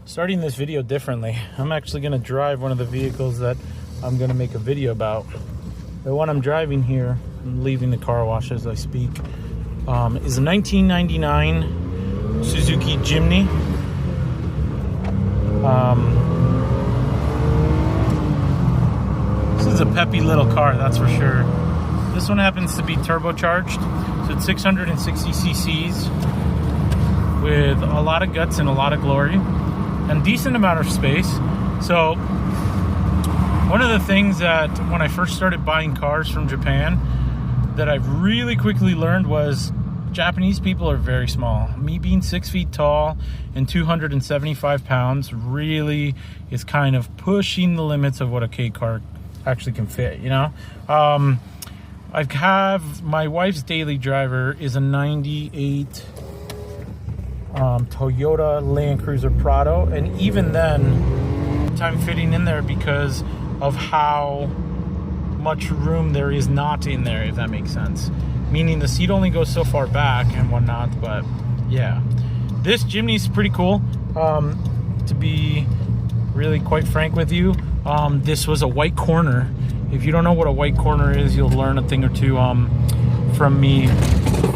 Starting this video differently. I'm actually going to drive one of the vehicles that I'm going to make a video about. The one I'm driving here, I'm leaving the car wash as I speak, is a 1999 Suzuki Jimny. This is a peppy little car, that's for sure. This one happens to be turbocharged, so it's 660 cc's with a lot of guts and a lot of glory and decent amount of space. So one of the things that when I first started buying cars from Japan that I've really quickly learned was Japanese people are very small. Me being 6 feet tall and 275 pounds really is kind of pushing the limits of what a K car actually can fit, you know? I have my wife's daily driver is a 98 Toyota Land Cruiser Prado, and even then time fitting in there because of how much room there is not in there, if that makes sense, meaning the seat only goes so far back and whatnot. But yeah, this Jimny is pretty cool. To be really quite frank with you, this was a white corner. If you don't know what a white corner is, you'll learn a thing or two from me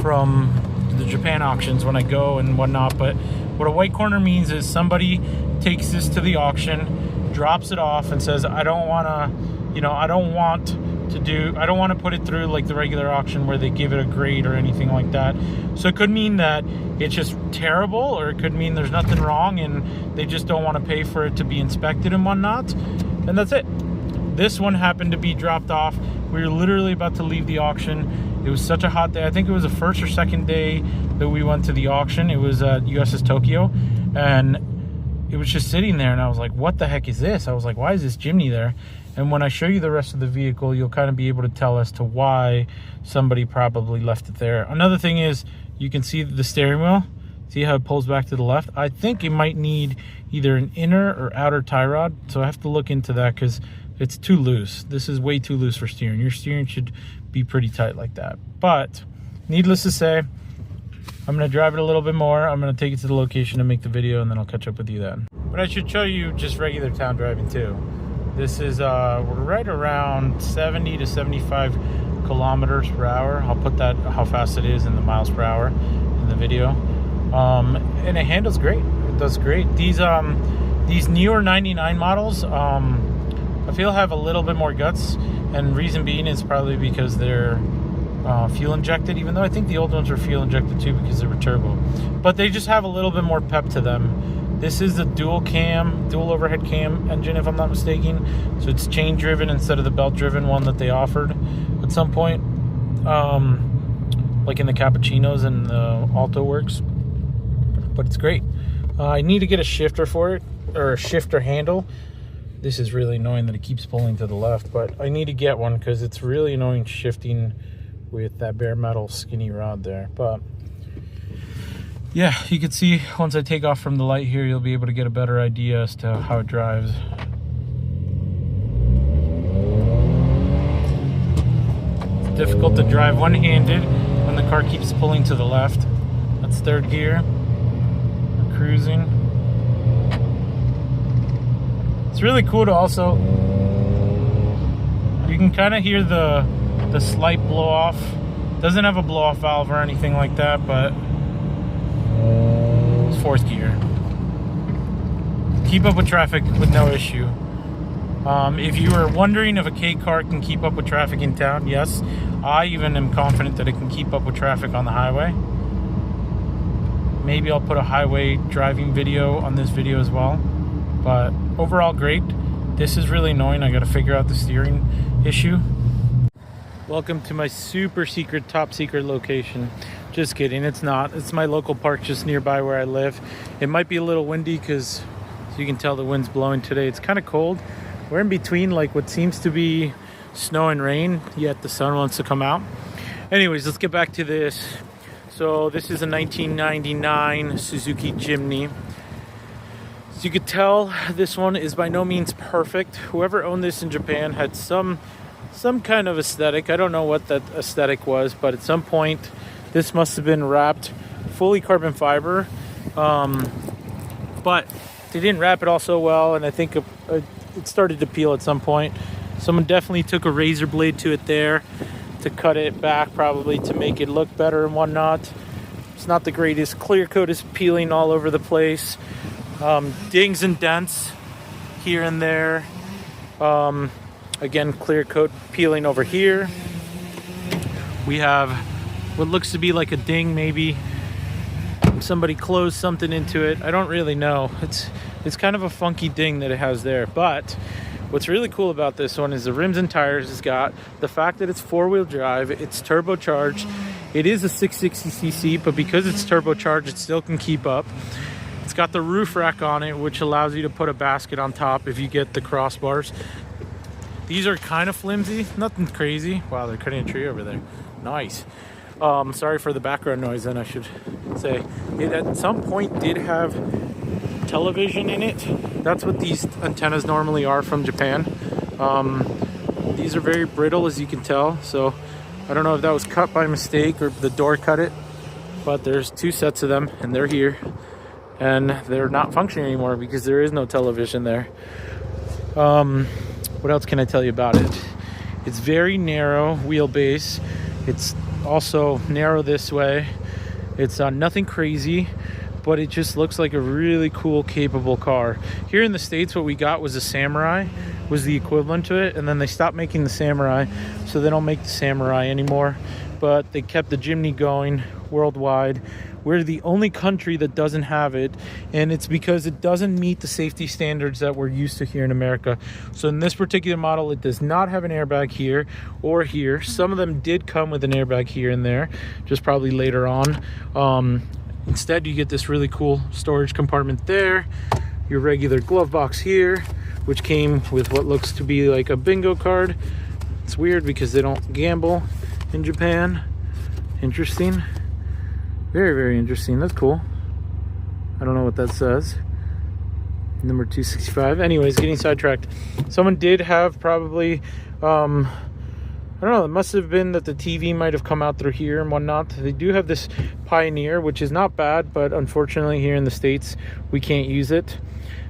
from the Japan auctions when I go and whatnot. But what a white corner means is somebody takes this to the auction, drops it off, and says, I don't want to put it through like the regular auction where they give it a grade or anything like that. So it could mean that it's just terrible, or it could mean there's nothing wrong and they just don't want to pay for it to be inspected and whatnot, and that's it. This one happened to be dropped off. We were literally about to leave the auction. It was such a hot day. I think it was the first or second day that we went to the auction. It was at USS Tokyo, and it was just sitting there, and I was like, what the heck is this? I was like, why is this Jimny there? And when I show you the rest of the vehicle, you'll kind of be able to tell as to why somebody probably left it there. Another thing is, you can see the steering wheel. See how it pulls back to the left? I think it might need either an inner or outer tie rod, so I have to look into that because it's too loose. This is way too loose for steering. Your steering should be pretty tight like that. But needless to say, I'm gonna drive it a little bit more. I'm gonna take it to the location and make the video, and then I'll catch up with you then. But I should show you just regular town driving too. This is, we're right around 70 to 75 kilometers per hour. I'll put that, how fast it is in the miles per hour in the video. And it handles great. It does great. These newer 99 models, I feel have a little bit more guts, and reason being is probably because they're fuel injected, even though I think the old ones were fuel injected too because they were turbo, but they just have a little bit more pep to them. This is the dual overhead cam engine, if I'm not mistaken, so it's chain driven instead of the belt driven one that they offered at some point, like in the Cappuccinos and the Alto Works. But it's great. I need to get a shifter for it, or a shifter handle. This is really annoying that it keeps pulling to the left, but I need to get one because it's really annoying shifting with that bare metal skinny rod there. But yeah, you can see once I take off from the light here, you'll be able to get a better idea as to how it drives. It's difficult to drive one-handed when the car keeps pulling to the left. That's third gear. We're cruising. It's really cool to also, you can kind of hear the slight blow off. Doesn't have a blow off valve or anything like that, but it's fourth gear. Keep up with traffic with no issue. If you were wondering if a K car can keep up with traffic in town, yes. I even am confident that it can keep up with traffic on the highway. Maybe I'll put a highway driving video on this video as well. But overall, great. This is really annoying. I got to figure out the steering issue. Welcome to my super secret, top secret location. Just kidding, it's not. It's my local park just nearby where I live. It might be a little windy because, as you can tell, the wind's blowing today. It's kind of cold. We're in between like what seems to be snow and rain, yet the sun wants to come out. Anyways, let's get back to this. So this is a 1999 Suzuki Jimny. As you could tell, this one is by no means perfect. Whoever owned this in Japan had some kind of aesthetic. I don't know what that aesthetic was, but at some point this must have been wrapped fully carbon fiber but they didn't wrap it all so well, and I think it started to peel at some point. Someone definitely took a razor blade to it there to cut it back, probably to make it look better and whatnot. It's not the greatest. Clear coat is peeling all over the place. Dings and dents here and there. Again, clear coat peeling over here. We have what looks to be like a ding, maybe somebody closed something into it. I don't really know. It's kind of a funky ding that it has there. But what's really cool about this one is the rims and tires. It's got the fact that it's four-wheel drive. It's turbocharged. It is a 660cc, but because it's turbocharged, it still can keep up. It's got the roof rack on it, which allows you to put a basket on top if you get the crossbars. These are kind of flimsy, nothing crazy. Wow, they're cutting a tree over there. Nice. Sorry for the background noise, then I should say. It at some point did have television in it. That's what these antennas normally are from Japan. These are very brittle, as you can tell, so I don't know if that was cut by mistake or the door cut it, but there's two sets of them and they're here, and they're not functioning anymore because there is no television there. What else can I tell you about it? It's very narrow wheelbase. It's also narrow this way. It's nothing crazy, but it just looks like a really cool, capable car. Here in the States, what we got was a Samurai, was the equivalent to it, and then they stopped making the Samurai, so they don't make the Samurai anymore, but they kept the Jimny going worldwide. We're the only country that doesn't have it, and it's because it doesn't meet the safety standards that we're used to here in America. So in this particular model, it does not have an airbag here or here. Some of them did come with an airbag here and there, just probably later on. Instead, you get this really cool storage compartment there, your regular glove box here, which came with what looks to be like a bingo card. It's weird because they don't gamble in Japan. Interesting. Very, very interesting. That's cool. I don't know what that says. Number 265. Anyways, getting sidetracked. Someone did have probably, I don't know, it must have been that the TV might have come out through here and whatnot. They do have this Pioneer, which is not bad, but unfortunately here in the States, we can't use it.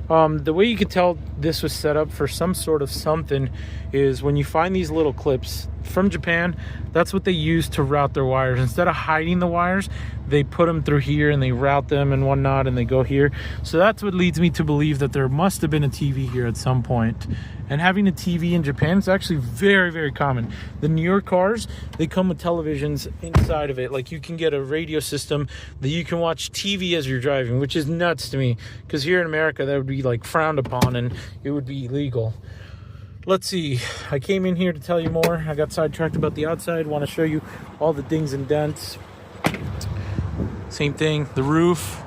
The way you could tell this was set up for some sort of something is when you find these little clips from Japan, that's what they use to route their wires. Instead of hiding the wires, they put them through here and they route them and whatnot, and they go here. So that's what leads me to believe that there must have been a TV here at some point. And having a TV in Japan is actually very, very common. The newer cars, they come with televisions inside of it. Like you can get a radio system that you can watch TV as you're driving, which is nuts to me, because here in America that would be like frowned upon and it would be illegal. Let's see, I came in here to tell you more. I got sidetracked about the outside. Want to show you all the dings and dents. Same thing, the roof,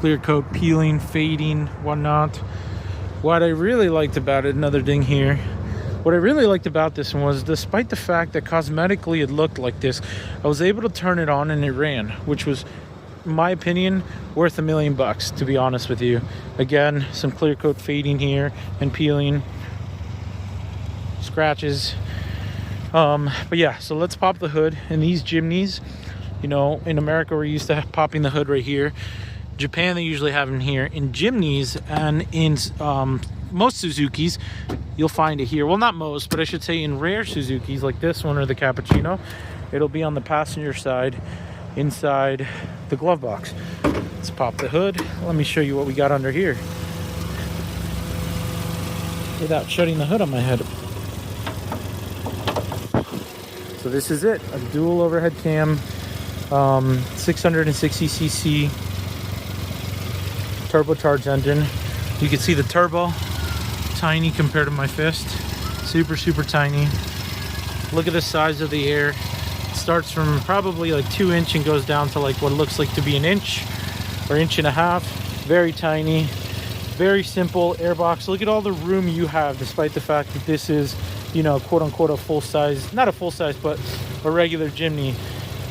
clear coat peeling, fading, whatnot. What I really liked about it, another ding here, what I really liked about this one was, despite the fact that cosmetically it looked like this, I was able to turn it on and it ran, which was, in my opinion, worth $1 million, to be honest with you. Again, some clear coat fading here and peeling, scratches. But yeah, so let's pop the hood. And these Jimnys, you know, in America we're used to popping the hood right here. Japan, they usually have them here. In Jimnys and in most Suzukis, you'll find it here. Well, not most, but I should say in rare Suzukis like this one or the Cappuccino, it'll be on the passenger side inside the glove box. Let's pop the hood. Let me show you what we got under here without shutting the hood on my head. So this is it, a dual overhead cam, 660cc turbocharged engine. You can see the turbo, tiny compared to my fist, super, super tiny. Look at the size of the air. It starts from probably like 2 inch and goes down to like what looks like to be an inch or inch and a half. Very tiny, very simple airbox. Look at all the room you have, despite the fact that this is, you know, quote unquote a full size, not a full size, but a regular Jimny.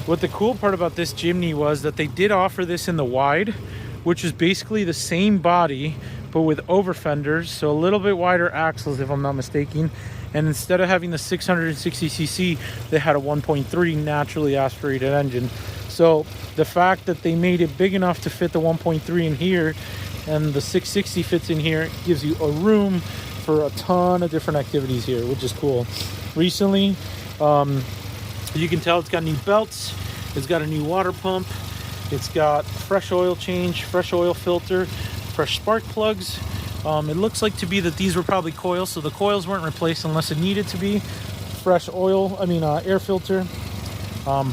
What the cool part about this Jimny was that they did offer this in the wide, which is basically the same body, but with over fenders, so a little bit wider axles if I'm not mistaken. And instead of having the 660cc, they had a 1.3 naturally aspirated engine. So the fact that they made it big enough to fit the 1.3 in here and the 660 fits in here gives you a room for a ton of different activities here, which is cool. Recently, you can tell it's got new belts, it's got a new water pump, it's got fresh oil change, fresh oil filter, fresh spark plugs. It looks like to be that these were probably coils, so the coils weren't replaced unless it needed to be. Fresh air filter.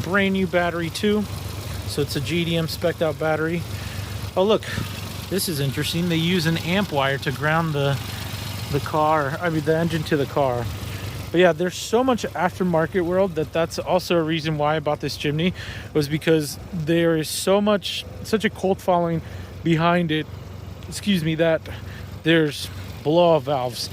Brand new battery too, so it's a JDM spec'd out battery. Oh look, this is interesting. They use an amp wire to ground the engine to the car. But yeah, there's so much aftermarket world that's also a reason why I bought this Jimny, was because there is such a cult following behind it. That there's blow-off valves,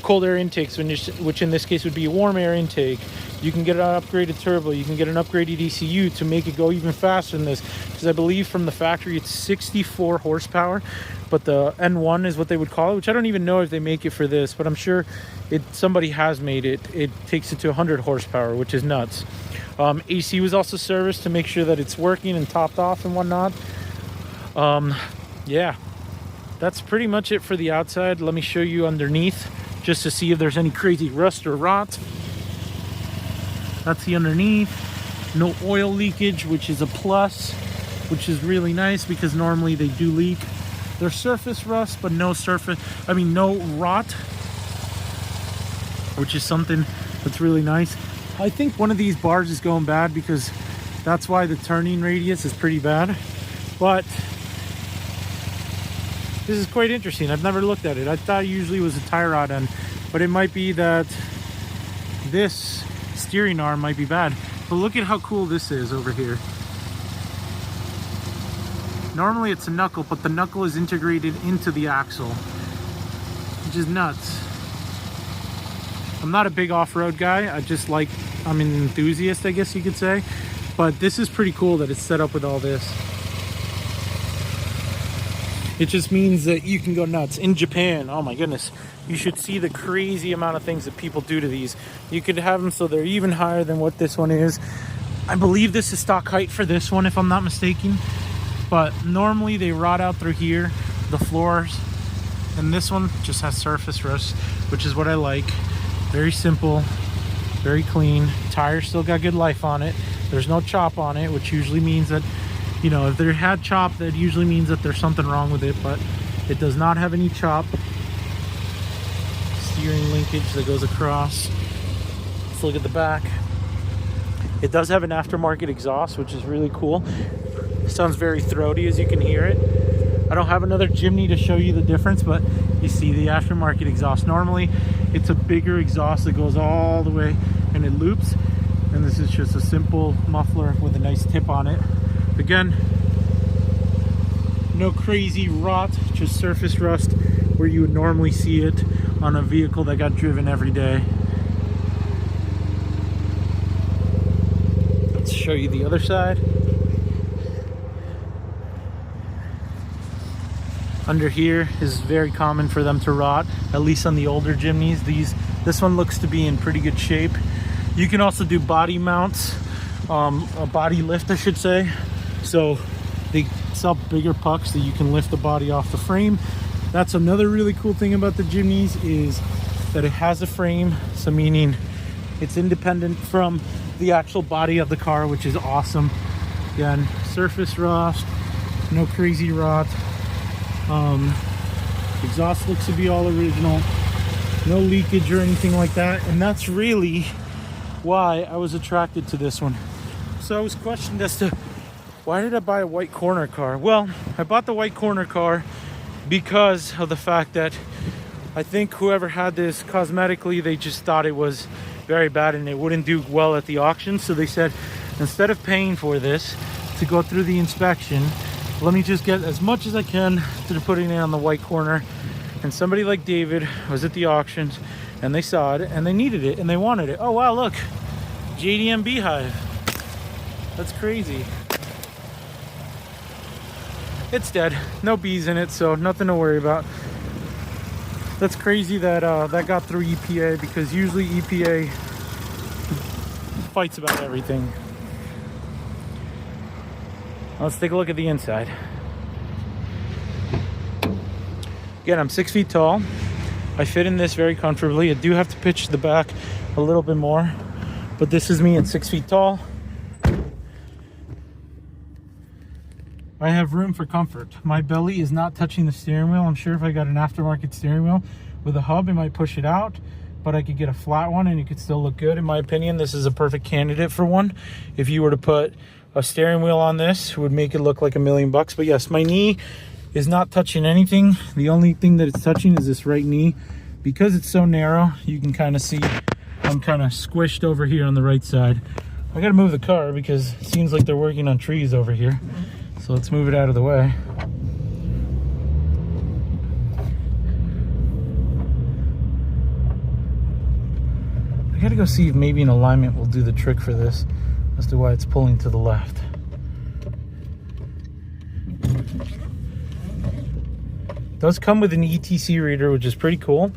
cold air intakes, which in this case would be a warm air intake. You can get an upgraded turbo, you can get an upgraded ECU to make it go even faster than this, because I believe from the factory it's 64 horsepower, but the N1 is what they would call it, which I don't even know if they make it for this, but I'm sure somebody has made it. It takes it to 100 horsepower, which is nuts. AC was also serviced to make sure that it's working and topped off and whatnot. Yeah, that's pretty much it for the outside. Let me show you underneath just to see if there's any crazy rust or rot. That's the underneath. No oil leakage, which is a plus, which is really nice because normally they do leak. There's surface rust, but no rot, which is something that's really nice. I think one of these bars is going bad because that's why the turning radius is pretty bad. But this is quite interesting. I've never looked at it. I thought it usually was a tie rod end, but it might be that this steering arm might be bad. But look at how cool this is over here. Normally it's a knuckle, but the knuckle is integrated into the axle, which is nuts. I'm not a big off-road guy. I'm an enthusiast, I guess you could say. But this is pretty cool that it's set up with all this. It just means that you can go nuts. In Japan, oh my goodness, you should see the crazy amount of things that people do to these. You could have them so they're even higher than what this one is. I believe this is stock height for this one, if I'm not mistaken. But normally they rot out through here, the floors. And this one just has surface rust, which is what I like. Very simple, very clean. Tires still got good life on it. There's no chop on it, which usually means that, you know, if there had chop, that usually means that there's something wrong with it, but it does not have any chop. Steering linkage that goes across. Let's look at the back. It does have an aftermarket exhaust, which is really cool. It sounds very throaty, as you can hear it. I don't have another Jimny to show you the difference, but you see the aftermarket exhaust. Normally, it's a bigger exhaust that goes all the way and it loops. And this is just a simple muffler with a nice tip on it. Again, no crazy rot, just surface rust where you would normally see it on a vehicle that got driven every day. Let's show you the other side. Under here is very common for them to rot, at least on the older Jimnys. This one looks to be in pretty good shape. You can also do body mounts, a body lift, I should say. So they sell bigger pucks that you can lift the body off the frame. That's another really cool thing about the Jimnys, is that it has a frame, so meaning it's independent from the actual body of the car, which is awesome. Again, surface rust, no crazy rot. Exhaust looks to be all original, no leakage or anything like that, and that's really why I was attracted to this one. So I was questioned as to why did I buy a white corner car? Well, I bought the white corner car because of the fact that I think whoever had this cosmetically, they just thought it was very bad and it wouldn't do well at the auction. So they said, instead of paying for this to go through the inspection, let me just get as much as I can to putting it on the white corner. And somebody like David was at the auctions and they saw it and they needed it and they wanted it. Oh wow, look, JDM Beehive. That's crazy. It's dead, no bees in it, so nothing to worry about. That's crazy that that got through EPA, because usually EPA fights about everything. Let's take a look at the inside. Again, I'm 6 feet tall. I fit in this very comfortably. I do have to pitch the back a little bit more, but this is me at 6 feet tall. I have room for comfort. My belly is not touching the steering wheel. I'm sure if I got an aftermarket steering wheel with a hub, it might push it out, but I could get a flat one and it could still look good. In my opinion, this is a perfect candidate for one. If you were to put a steering wheel on this, it would make it look like $1 million. But yes, my knee is not touching anything. The only thing that it's touching is this right knee. Because it's so narrow, you can kind of see I'm kind of squished over here on the right side. I gotta move the car because it seems like they're working on trees over here. So let's move it out of the way. I gotta go see if maybe an alignment will do the trick for this as to why it's pulling to the left. It does come with an ETC reader, which is pretty cool.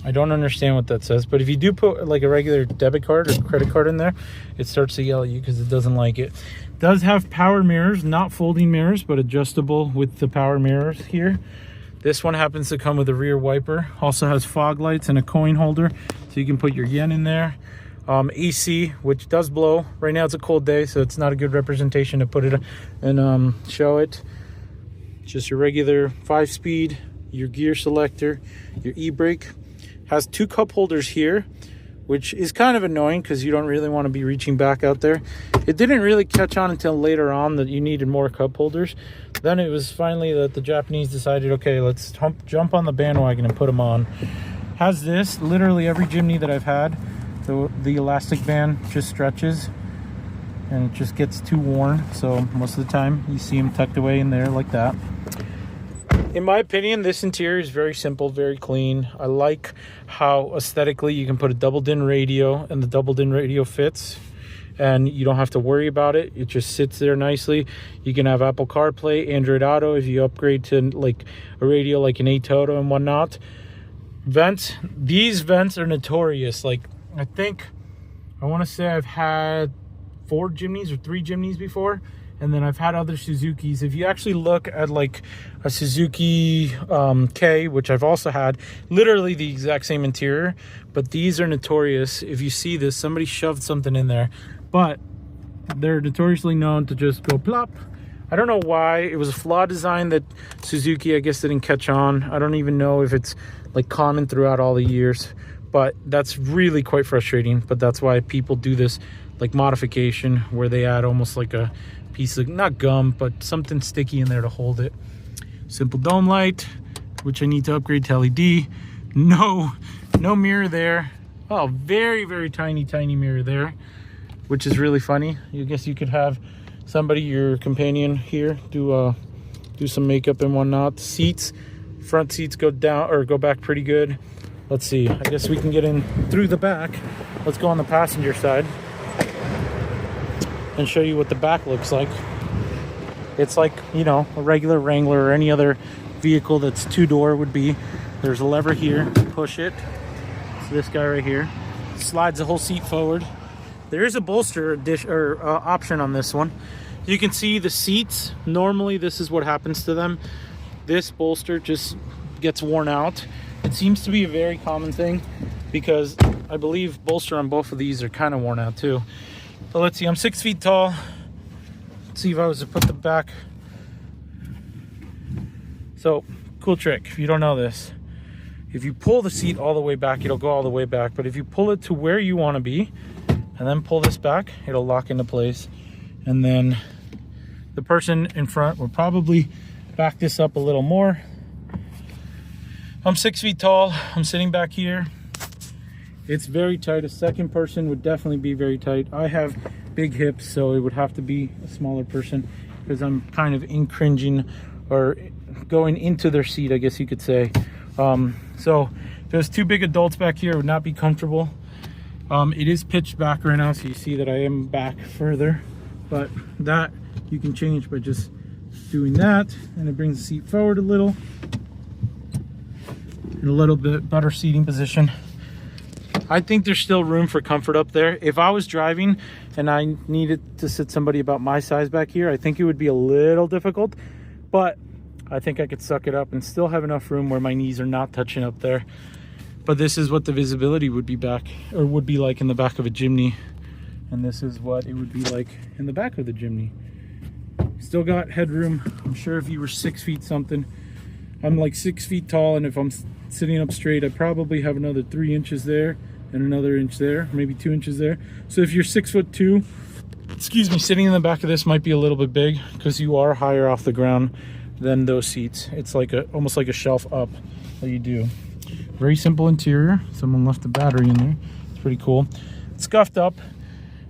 I don't understand what that says, but if you do put like a regular debit card or credit card in there, it starts to yell at you because it doesn't like it. It does have power mirrors, not folding mirrors, but adjustable with the power mirrors here. This one happens to come with a rear wiper. Also has fog lights and a coin holder, so you can put your yen in there. AC, which does blow. Right now it's a cold day, so it's not a good representation to put it and show it. Just your regular 5-speed, your gear selector, your e-brake. Has 2 cup holders here, which is kind of annoying because you don't really want to be reaching back out there. It didn't really catch on until later on that you needed more cup holders. Then it was finally that the Japanese decided, okay, let's jump on the bandwagon and put them on. Has this, literally every Jimny that I've had, the elastic band just stretches and it just gets too worn. So most of the time you see them tucked away in there like that. In my opinion, this interior is very simple, very clean. I like how aesthetically you can put a double-din radio and the double-din radio fits and you don't have to worry about it. It just sits there nicely. You can have Apple CarPlay, Android Auto if you upgrade to like a radio like an A-Toto and whatnot. Vents, these vents are notorious. Like I want to say I've had 4 Jimnys or 3 Jimnys before. And then I've had other Suzukis. If you actually look at like a Suzuki K, which I've also had, literally the exact same interior, but these are notorious. If you see this, somebody shoved something in there, but they're notoriously known to just go plop. I don't know why. It was a flawed design that Suzuki, I guess, didn't catch on. I don't even know if it's like common throughout all the years, but that's really quite frustrating. But that's why people do this like modification where they add almost like a piece of, not gum, but something sticky in there to hold it. Simple dome light, which I need to upgrade to LED. No mirror there. Oh, very, very tiny mirror there, which is really funny. I guess you could have somebody, your companion here, do some makeup and whatnot. Seats, front seats go down or go back pretty good. Let's see, I guess we can get in through the back. Let's go on the passenger side and show you what the back looks like. It's like, you know, a regular Wrangler or any other vehicle that's 2-door would be. There's a lever here, push it. So this guy right here slides the whole seat forward. There is a bolster option on this one. You can see the seats. Normally this is what happens to them. This bolster just gets worn out. It seems to be a very common thing because I believe bolster on both of these are kind of worn out too. But let's see, I'm 6 feet tall. Let's see if I was to put the back. So, cool trick, if you don't know this. If you pull the seat all the way back, it'll go all the way back. But if you pull it to where you want to be, and then pull this back, it'll lock into place. And then the person in front will probably back this up a little more. I'm 6 feet tall, I'm sitting back here. It's very tight. A second person would definitely be very tight. I have big hips, so it would have to be a smaller person because I'm kind of cringing or going into their seat, I guess you could say. So if there's 2 big adults back here, it would not be comfortable. It is pitched back right now, so you see that I am back further, but that you can change by just doing that, and it brings the seat forward a little. In a little bit better seating position. I think there's still room for comfort up there. If I was driving and I needed to sit somebody about my size back here, I think it would be a little difficult, but I think I could suck it up and still have enough room where my knees are not touching up there. But this is what the visibility would be like in the back of a Jimny. And this is what it would be like in the back of the Jimny. Still got headroom. I'm sure if you were 6 feet something, I'm like 6 feet tall, and if I'm sitting up straight, I probably have another 3 inches there and another inch there, maybe 2 inches there. So if you're 6'2", excuse me, sitting in the back of this might be a little bit big because you are higher off the ground than those seats. It's like almost like a shelf up that you do. Very simple interior. Someone left the battery in there. It's pretty cool. It's scuffed up.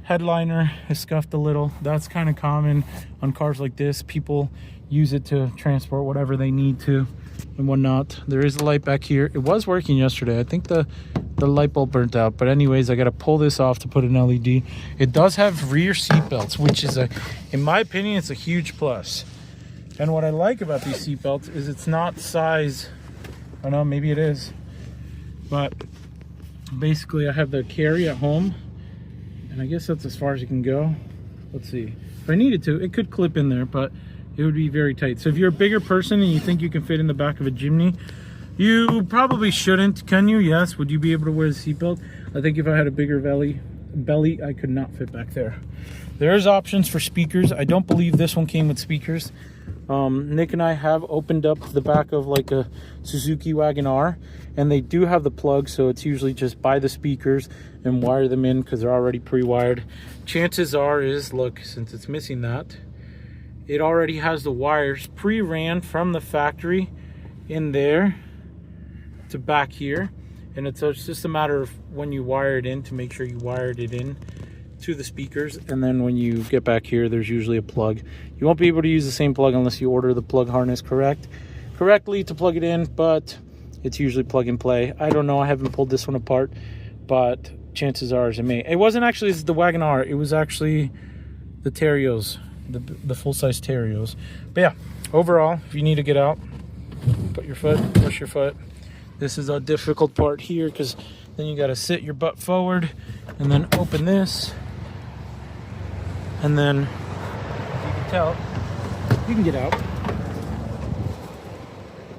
Headliner is scuffed a little. That's kind of common on cars like this. People use it to transport whatever they need to and whatnot. There is a light back here. It was working yesterday. I think the light bulb burnt out, but anyways, I got to pull this off to put an LED. It does have rear seat belts, which is in my opinion, it's a huge plus. And what I like about these seat belts is it's not size, I don't know, maybe it is, but basically I have the carry at home, and I guess that's as far as you can go. Let's see, if I needed to, it could clip in there, but it would be very tight. So if you're a bigger person and you think you can fit in the back of a Jimny, you probably shouldn't. Can you? Yes. Would you be able to wear the seatbelt? I think if I had a bigger belly, I could not fit back there. There's options for speakers. I don't believe this one came with speakers. Nick and I have opened up the back of like a Suzuki Wagon-R, and they do have the plug, so it's usually just buy the speakers and wire them in because they're already pre-wired. Chances are look, since it's missing that, it already has the wires pre-ran from the factory in there to back here, and it's just a matter of when you wire it in to make sure you wired it in to the speakers, and then when you get back here, there's usually a plug. You won't be able to use the same plug unless you order the plug harness correctly to plug it in, but it's usually plug and play. I don't know, I haven't pulled this one apart, but chances are it may. It wasn't actually the Wagon-R, it was actually the Terrios, the full-size Terrios. But yeah, overall, if you need to get out, put your foot, push your foot. This is a difficult part here because then you got to sit your butt forward and then open this, and then as you can tell, you can get out.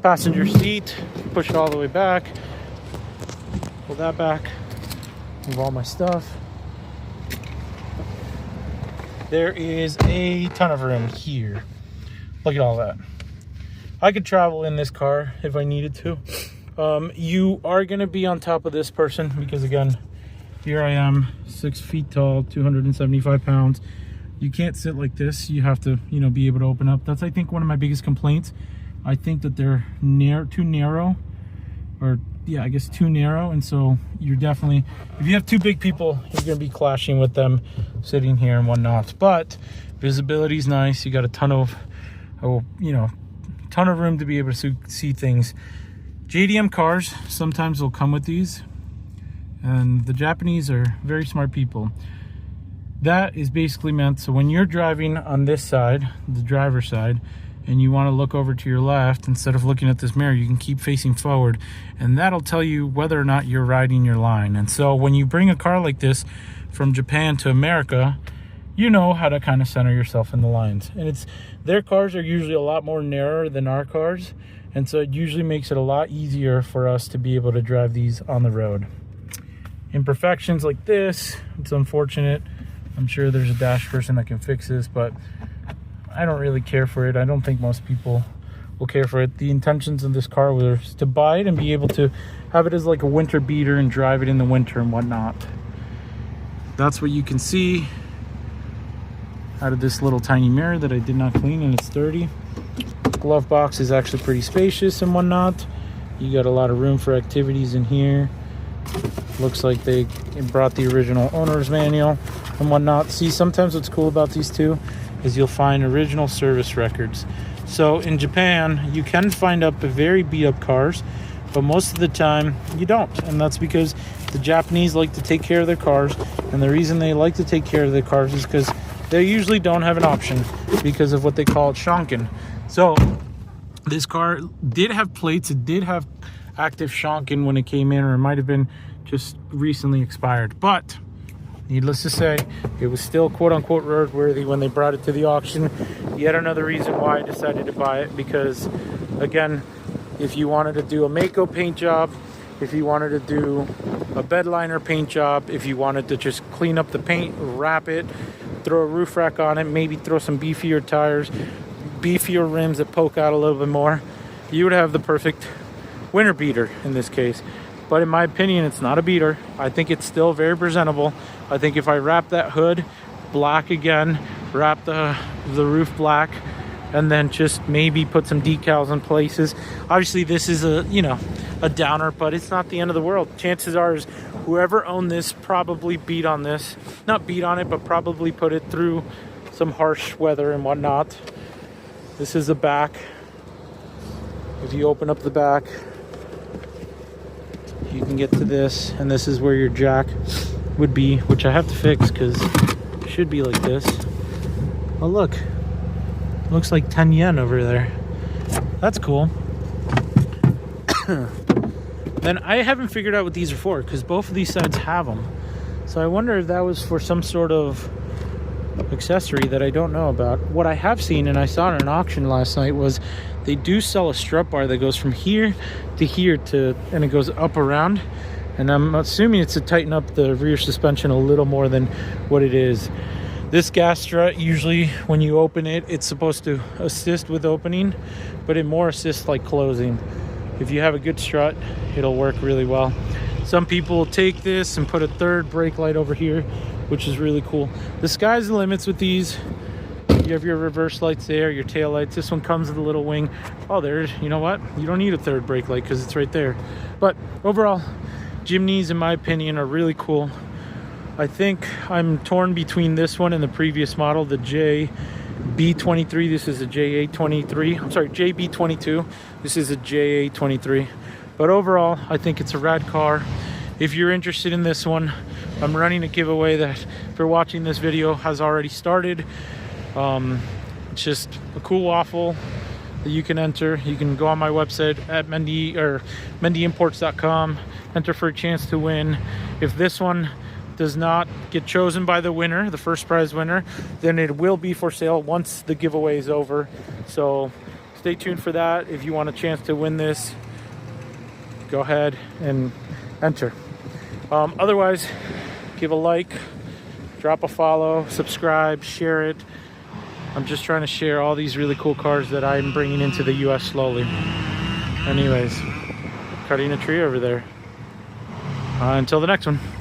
Passenger seat, push it all the way back, pull that back, move all my stuff. There is a ton of room here. Look at all that. I could travel in this car if I needed to. You are going to be on top of this person because, again, here I am, 6 feet tall, 275 pounds. You can't sit like this. You have to, be able to open up. That's, I think, one of my biggest complaints. I think that they're too narrow, or yeah, I guess too narrow. And so you're definitely, if you have two big people, you're going to be clashing with them sitting here and whatnot. But visibility is nice. You got a ton of room to be able to see things. JDM cars sometimes will come with these, and the Japanese are very smart people. That is basically meant so when you're driving on this side, the driver's side, and you want to look over to your left, instead of looking at this mirror, you can keep facing forward, and that'll tell you whether or not you're riding your line. And so when you bring a car like this from Japan to America, you know how to kind of center yourself in the lines. And their cars are usually a lot more narrower than our cars, and so it usually makes it a lot easier for us to be able to drive these on the road. Imperfections like this, it's unfortunate. I'm sure there's a dash person that can fix this, but I don't really care for it. I don't think most people will care for it. The intentions of this car was to buy it and be able to have it as like a winter beater and drive it in the winter and whatnot. That's what you can see out of this little tiny mirror that I did not clean, and it's dirty. Glove box is actually pretty spacious and whatnot. You got a lot of room for activities in here. Looks like they brought the original owner's manual and whatnot. See, sometimes what's cool about these two is you'll find original service records. So in Japan, you can find up very beat up cars, but most of the time you don't. And that's because the Japanese like to take care of their cars. And the reason they like to take care of their cars is because they usually don't have an option because of what they call shonken. So this car did have plates. It did have active shonken when it came in, or it might have been just recently expired. But needless to say, it was still quote-unquote roadworthy when they brought it to the auction. Yet another reason why I decided to buy it, because again, if you wanted to do a Mako paint job, if you wanted to do a bed liner paint job, if you wanted to just clean up the paint, wrap it, throw a roof rack on it, maybe throw some beefier tires, beefier rims that poke out a little bit more, you would have the perfect winter beater in this case. But in my opinion, it's not a beater. I think it's still very presentable. I think if I wrap that hood black again, wrap the roof black, and then just maybe put some decals in places. Obviously this is a, you know, a downer, but it's not the end of the world. Chances are is whoever owned this probably beat on this. Not beat on it, but probably put it through some harsh weather and whatnot. This is the back. If you open up the back, you can get to this, and this is where your jack would be, which I have to fix because it should be like this. Oh look, looks like 10 yen over there. That's cool. Then I haven't figured out what these are for, because both of these sides have them. So I wonder if that was for some sort of accessory that I don't know about. What I have seen, and I saw it in an auction last night, was they do sell a strut bar that goes from here to here and it goes up around. And I'm assuming it's to tighten up the rear suspension a little more than what it is. This gas strut, usually when you open it, it's supposed to assist with opening, but it more assists like closing. If you have a good strut, it'll work really well. Some people will take this and put a third brake light over here, which is really cool. The sky's the limits with these. You have your reverse lights there, your tail lights. This one comes with a little wing. Oh, there's, you know what? You don't need a third brake light because it's right there. But overall, Jimnys, in my opinion, are really cool. I think I'm torn between this one and the previous model, the JB23. This is a JA23. I'm sorry, JB22. This is a JA23. But overall, I think it's a rad car. If you're interested in this one, I'm running a giveaway that, if you're watching this video, has already started. It's just a cool waffle that you can enter. You can go on my website at mendyimports.com, enter for a chance to win. If this one does not get chosen by the winner, the first prize winner, then it will be for sale once the giveaway is over. So stay tuned for that. If you want a chance to win this, go ahead and enter. Otherwise, give a like, drop a follow, subscribe, share it. I'm just trying to share all these really cool cars that I'm bringing into the US slowly. Anyways, cutting a tree over there. Until the next one.